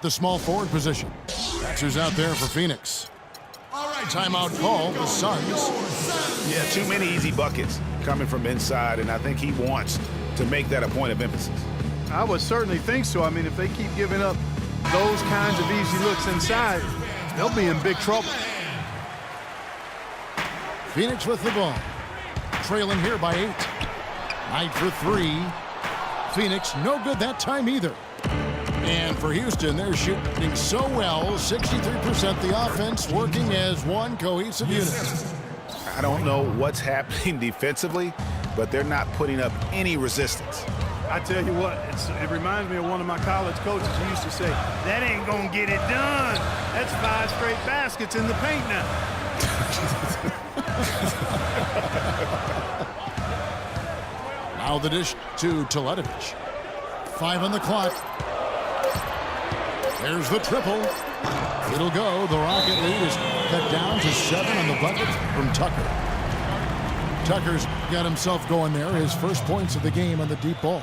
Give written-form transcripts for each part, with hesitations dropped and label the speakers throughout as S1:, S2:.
S1: the small forward position. That's who's out there for Phoenix. Timeout call, the Suns.
S2: Yeah, too many easy buckets coming from inside, and I think he wants to make that a point of emphasis.
S3: I would certainly think so. I mean, if they keep giving up those kinds of easy looks inside, they'll be in big trouble.
S1: Phoenix with the ball. Trailing here by 8. Knight for 3. Phoenix no good that time either. And for Houston, they're shooting so well, 63% the offense working as one cohesive unit.
S2: I don't know what's happening defensively, but they're not putting up any resistance.
S3: I tell you what, it reminds me of one of my college coaches who used to say, that ain't gonna get it done. That's 5 straight baskets in the paint now.
S1: Now the dish to Teletovic. 5 on the clock. There's the triple. It'll go. The Rocket lead is cut down to 7 on the bucket from Tucker. Tucker's got himself going there. His first points of the game on the deep ball.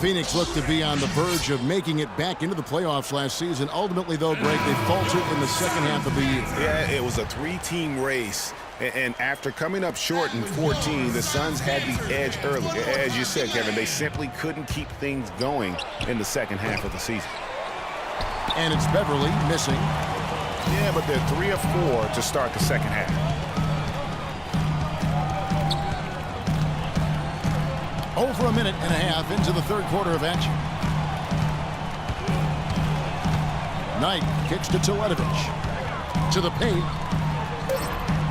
S1: Phoenix looked to be on the verge of making it back into the playoffs last season. Ultimately, though, Greg, they faltered in the second half of the year.
S2: Yeah, it was a 3-team race. And after coming up short in 14, the Suns had the edge early. As you said, Kevin, they simply couldn't keep things going in the second half of the season.
S1: And it's Beverly missing.
S2: Yeah, but they're 3 of 4 to start the second half.
S1: Over a minute and a half into the third quarter of action. Knight kicks to Teletovic. To the paint.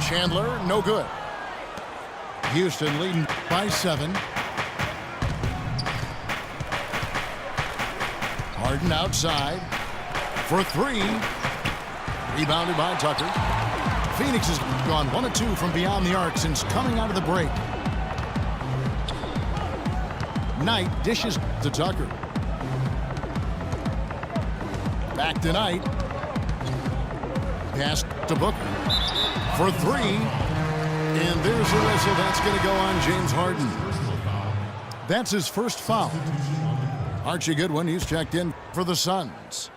S1: Chandler, no good. Houston leading by 7. Harden outside for 3. Rebounded by Tucker. Phoenix has gone 1 of 2 from beyond the arc since coming out of the break. Knight dishes to Tucker. Back to Knight. Pass to Booker. For 3. And there's a whistle. That's going to go on James Harden. That's his first foul. Archie Goodwin, he's checked in for the Suns.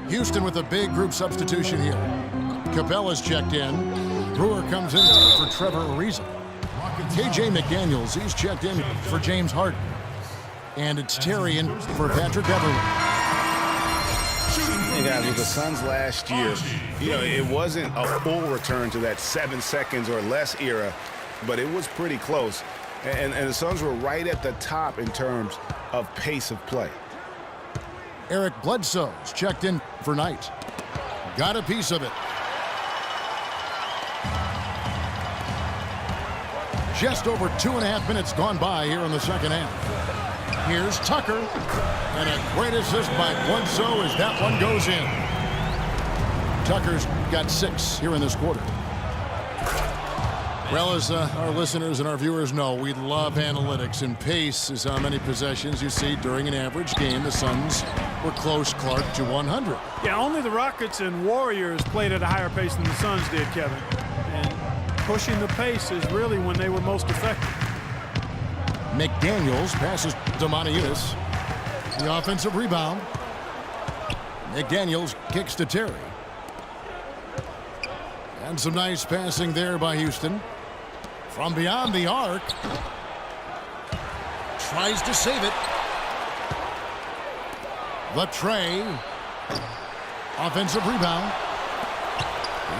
S1: Houston with a big group substitution here. Capella's checked in. Brewer comes in for Trevor Ariza. KJ McDaniels, he's checked in for James Harden. And it's Terry in for Patrick Beverly.
S2: Hey guys, with the Suns last year, it wasn't a full return to that 7 seconds or less era, but it was pretty close. And the Suns were right at the top in terms of pace of play.
S1: Eric Bledsoe's checked in for Knight. Got a piece of it. Just over 2.5 minutes gone by here in the second half. Here's Tucker. And a great assist by Bledsoe as that one goes in. Tucker's got 6 here in this quarter. Well, as our listeners and our viewers know, we love analytics, and pace is how many possessions you see during an average game. The Suns were close, Clark, to 100.
S3: Yeah, only the Rockets and Warriors played at a higher pace than the Suns did, Kevin. And pushing the pace is really when they were most effective.
S1: McDaniels passes to Moniunas. The offensive rebound. McDaniels kicks to Terry. And some nice passing there by Houston. From beyond the arc. Tries to save it. The tray. Offensive rebound.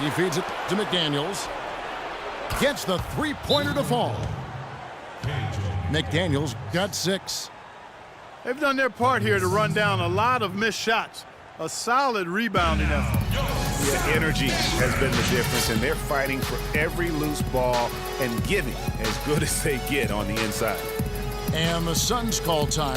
S1: He feeds it to McDaniels. Gets the three-pointer to fall. McDaniels got 6.
S3: They've done their part here to run down a lot of missed shots. A solid rebounding effort.
S2: Yeah, energy has been the difference, and they're fighting for every loose ball and giving as good as they get on the inside.
S1: And the Suns call time.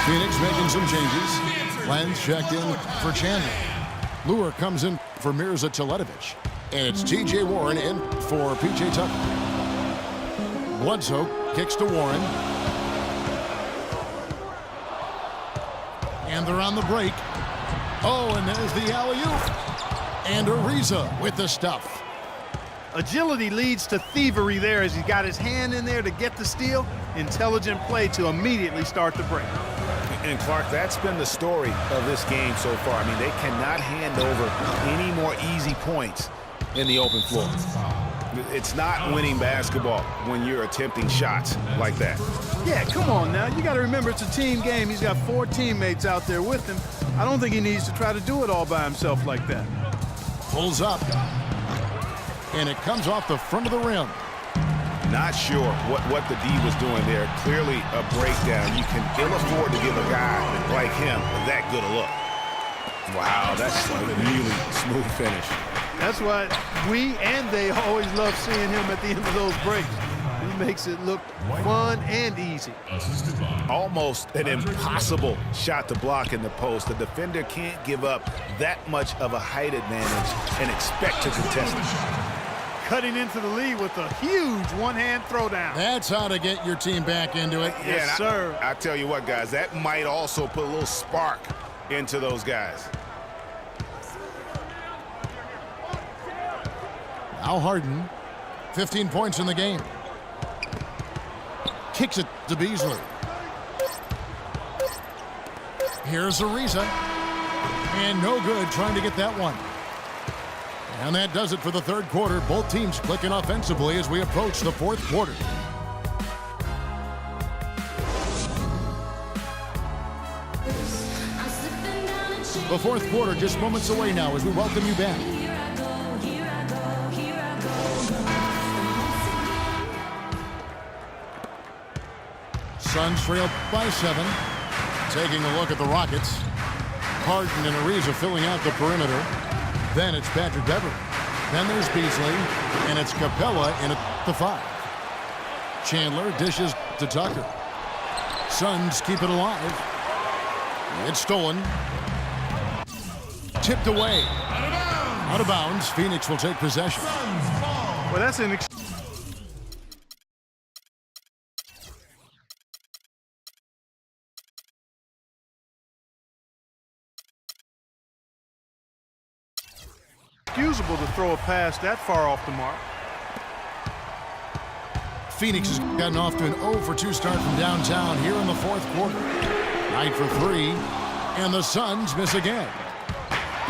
S1: Phoenix making some changes. Lenz checked in for Chandler. Lure comes in for Mirza Teletovic. And it's T.J. Warren in for P.J. Tucker. Bledsoe kicks to Warren. And they're on the break. Oh, and there's the alley-oop. And Ariza with the stuff.
S3: Agility leads to thievery there as he got his hand in there to get the steal. Intelligent play to immediately start the break.
S2: And Clark, that's been the story of this game so far. I mean, they cannot hand over any more easy points in the open floor. It's not winning basketball when you're attempting shots like that.
S3: Yeah, come on now. You got to remember it's a team game. He's got 4 teammates out there with him. I don't think he needs to try to do it all by himself like that.
S1: Pulls up. And it comes off the front of the rim.
S2: Not sure what the D was doing there. Clearly a breakdown. You can ill afford to give a guy like him that good a look. Wow, that's a really smooth finish.
S3: That's why we and they always love seeing him at the end of those breaks. He makes it look fun and easy.
S2: Almost an impossible shot to block in the post. The defender can't give up that much of a height advantage and expect to contest it.
S3: Cutting into the lead with a huge one-hand throwdown.
S1: That's how to get your team back into it.
S3: Yes, sir.
S2: I tell you what, guys, that might also put a little spark into those guys.
S1: Now Harden, 15 points in the game. Kicks it to Beasley. Here's Ariza. And no good trying to get that one. And that does it for the third quarter. Both teams clicking offensively as we approach the fourth quarter. The fourth quarter just moments away now as we welcome you back. Suns trail by 7. Taking a look at the Rockets. Harden and Ariza filling out the perimeter. Then it's Patrick Beverley. Then there's Beasley. And it's Capella in at the 5. Chandler dishes to Tucker. Suns keep it alive. It's stolen. Tipped away. Out of bounds. Phoenix will take possession.
S3: Well, that's an excusable to throw a pass that far off the mark.
S1: Phoenix has gotten off to an 0-for-2 start from downtown here in the fourth quarter. 9 for 3, and the Suns miss again.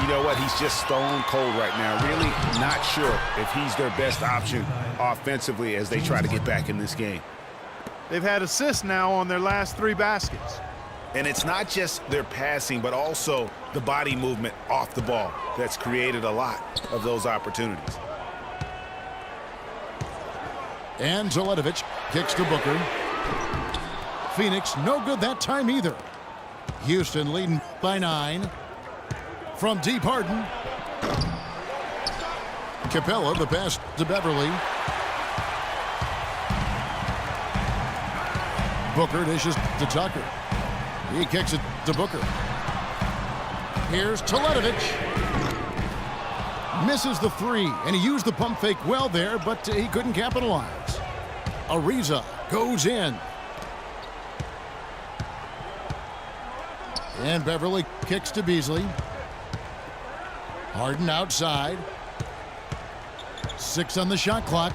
S2: You know what? He's just stone cold right now. Really not sure if he's their best option offensively as they try to get back in this game.
S3: They've had assists now on their last 3 baskets.
S2: And it's not just their passing, but also the body movement off the ball that's created a lot of those opportunities.
S1: And Zaletovic kicks to Booker. Phoenix no good that time either. Houston leading by 9. From deep, Harden. Capella, the pass to Beverley. Booker dishes to Tucker. He kicks it to Booker. Here's Zaletovic. Misses the 3, and he used the pump fake well there, but he couldn't capitalize. Ariza goes in. And Beverley kicks to Beasley. Harden outside. 6 on the shot clock.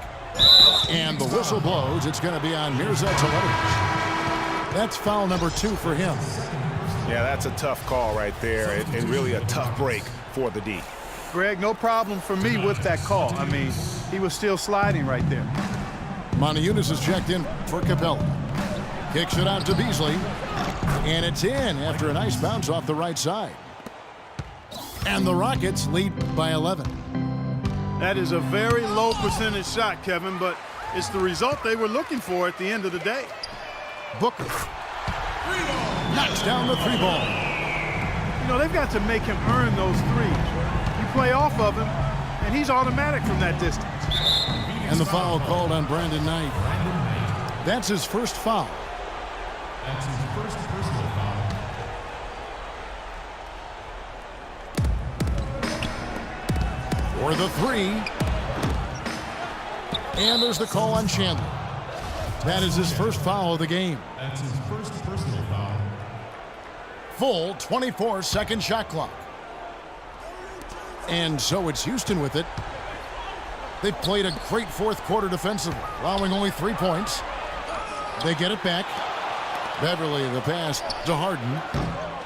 S1: And the whistle blows. It's going to be on Mirza Zaletovic. That's foul number 2 for him.
S2: Yeah, that's a tough call right there, and really a tough break for the D.
S3: Greg, no problem for me with that call. I mean, he was still sliding right there.
S1: Moniunas is checked in for Capella. Kicks it out to Beasley. And it's in after a nice bounce off the right side. And the Rockets lead by 11.
S3: That is a very low percentage shot, Kevin, but it's the result they were looking for at the end of the day.
S1: Booker knocks down the 3 ball.
S3: You know, they've got to make him earn those threes. You play off of him, and he's automatic from that distance.
S1: And the foul called on Brandon Knight. That's his first foul.
S4: That's his first personal foul.
S1: For the 3. And there's the call on Chandler. That is his first foul of the game.
S4: That's his first personal foul.
S1: Full 24-second shot clock. And so it's Houston with it. They've played a great fourth quarter defensively, allowing only 3 points. They get it back. Beverly, the pass to Harden.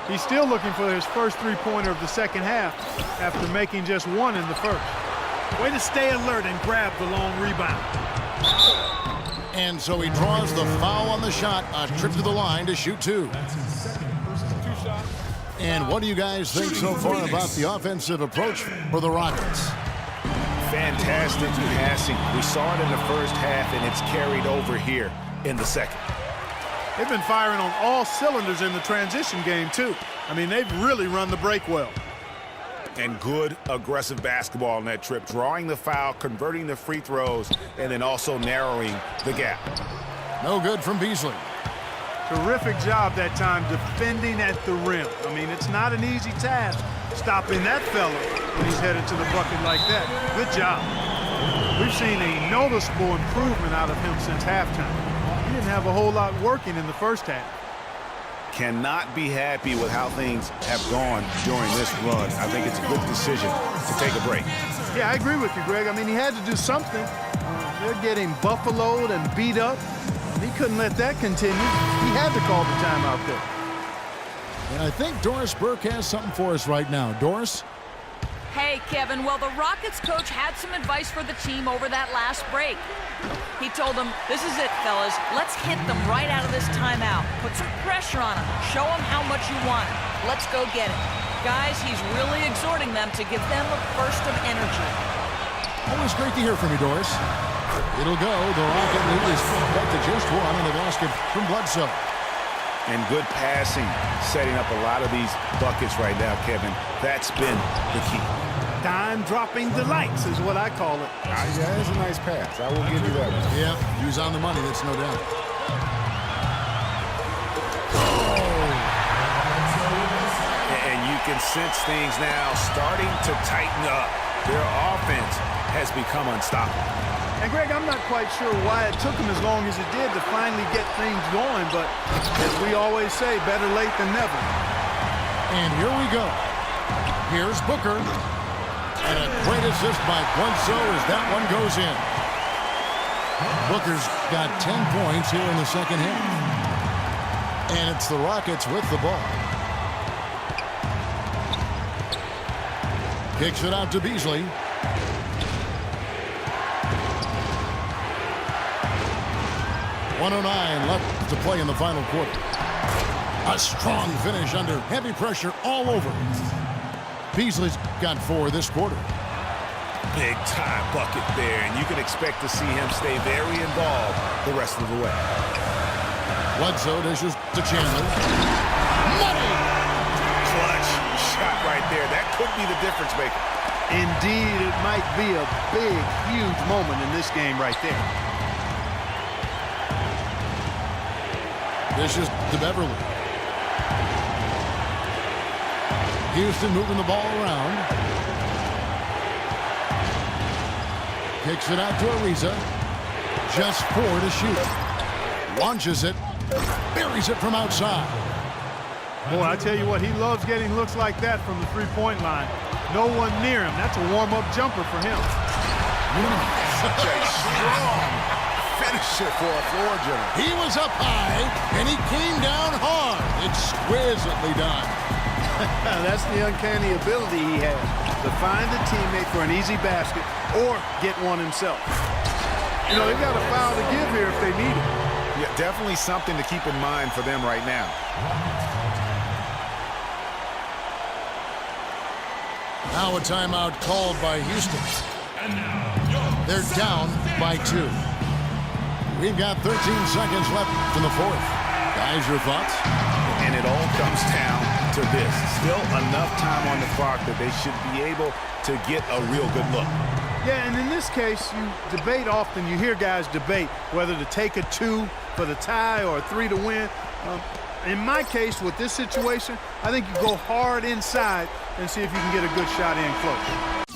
S3: He's still looking for his first three-pointer of the second half after making just one in the first. Way to stay alert and grab the long rebound.
S1: And so he draws the foul on the shot. A trip to the line to shoot 2.
S4: That's his second personal 2 shot.
S1: And what do you guys think so far about the offensive approach for the Rockets?
S2: Fantastic passing. We saw it in the first half, and it's carried over here in the second.
S3: They've been firing on all cylinders in the transition game, too. I mean, they've really run the break well.
S2: And good, aggressive basketball on that trip, drawing the foul, converting the free throws, and then also narrowing the gap.
S1: No good from Beasley.
S3: Terrific job that time defending at the rim. I mean, it's not an easy task stopping that fella when he's headed to the bucket like that. Good job. We've seen a noticeable improvement out of him since halftime. He didn't have a whole lot working in the first half.
S2: Cannot be happy with how things have gone during this run. I think it's a good decision to take a break.
S3: Yeah, I agree with you, Greg. I mean, he had to do something. They're getting buffaloed and beat up. He couldn't let that continue. He had to call the timeout there.
S1: And I think Doris Burke has something for us right now. Doris?
S5: Hey, Kevin. Well, the Rockets coach had some advice for the team over that last break. He told them, this is it, fellas. Let's hit them right out of this timeout. Put some pressure on them. Show them how much you want it. Let's go get it. Guys, he's really exhorting them to give them a burst of energy.
S1: Always great to hear from you, Doris. It'll go. The Rocket lead is cut to just one in the basket from Bledsoe.
S2: And good passing, setting up a lot of these buckets right now, Kevin. That's been the key.
S3: Dime-dropping delights is what I call it.
S2: Yeah, that's a nice pass. I will give you that one.
S1: Yeah, he was on the money, that's no doubt.
S2: And you can sense things now starting to tighten up. Their offense has become unstoppable.
S3: And, Greg, I'm not quite sure why it took him as long as it did to finally get things going, but as we always say, better late than never.
S1: And here we go. Here's Booker. And a great assist by Bledsoe as that one goes in. Booker's got 10 points here in the second half. And it's the Rockets with the ball. Kicks it out to Beasley. .109 left to play in the final quarter. A strong finish under heavy pressure all over. Beasley's got 4 this quarter.
S2: Big time bucket there, and you can expect to see him stay very involved the rest of the way.
S1: Bledsoe dishes to Chandler. Money!
S2: Clutch shot right there. That could be the difference maker.
S3: Indeed, it might be a big, huge moment in this game right there.
S1: Dishes to Beverly. Houston moving the ball around. Kicks it out to Ariza. Just 4 to shoot. Launches it. Buries it from outside.
S3: Boy, I tell you what, he loves getting looks like that from the three-point line. No one near him. That's a warm-up jumper for him.
S2: Such a strong finisher for a floor general.
S1: He was up high, and he came down hard. Exquisitely done.
S3: That's the uncanny ability he has to find a teammate for an easy basket or get one himself. You know, they've got a foul to give here if they need it.
S2: Yeah, definitely something to keep in mind for them right now.
S1: Now a timeout called by Houston. They're down by 2. We've got 13 seconds left in the fourth. Guys, your thoughts?
S2: And it all comes down to this. Still enough time on the clock that they should be able to get a real good look.
S3: Yeah, and in this case, you debate often. You hear guys debate whether to take a 2 for the tie or a 3 to win. In my case, with this situation, I think you go hard inside and see if you can get a good shot in close.